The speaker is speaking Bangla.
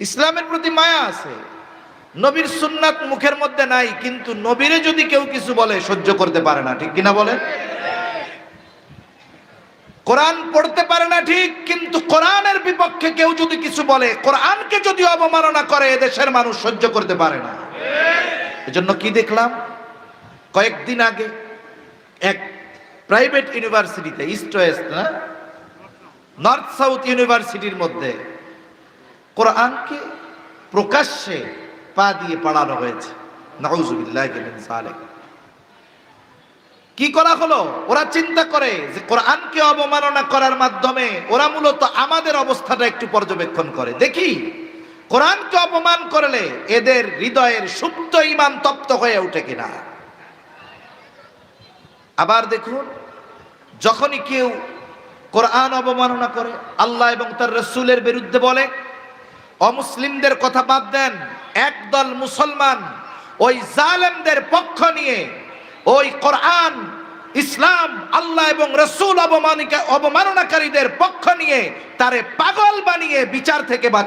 ইসলামের প্রতি মায়া আছে, নবীর সুন্নাত মুখের মধ্যে নাই, কিন্তু নবীরে যদি কেউ কিছু বলে সহ্য করতে পারে না, ঠিক কিনা বলেন? কোরআন পড়তে পারে না ঠিক, কিন্তু কোরআনের বিপক্ষে কেউ যদি কিছু বলে, কোরআনকে যদি অবমাননা করে, এদেশের মানুষ সহ্য করতে পারে না। এজন্য কি দেখলাম কয়েকদিন আগে এক প্রাইভেট ইউনিভার্সিটিতে, ইস্ট ওয়েস্ট না নর্থ সাউথ ইউনিভার্সিটির মধ্যে কোরআনকে প্রকাশ্যে পা দিয়ে পড়ানো হয়েছে। নাউযুবিল্লাহি মিন যালিক। কি করা হলো? ওরা চিন্তা করে যে কোরআনকে অবমাননা করার মাধ্যমে ওরা মূলত আমাদের অবস্থাটা একটু পর্যবেক্ষণ করে, দেখি কোরআনকে অপমান করলে এদের হৃদয়ের সুপ্ত ঈমান তপ্ত হয়ে ওঠে কিনা। আবার দেখুন, যখনই কেউ কোরআন অবমাননা করে, আল্লাহ এবং তার রাসূলের বিরুদ্ধে বলে, অমুসলিমদের কথা বাদ দেন, একদল মুসলমান ওই জালেমদের পক্ষ নিয়ে ওই কোরআন, ইসলাম, আল্লাহ এবং রাসূল অবমাননাকারীদের পক্ষ নিয়ে তারে পাগল বানিয়ে বিচার থেকে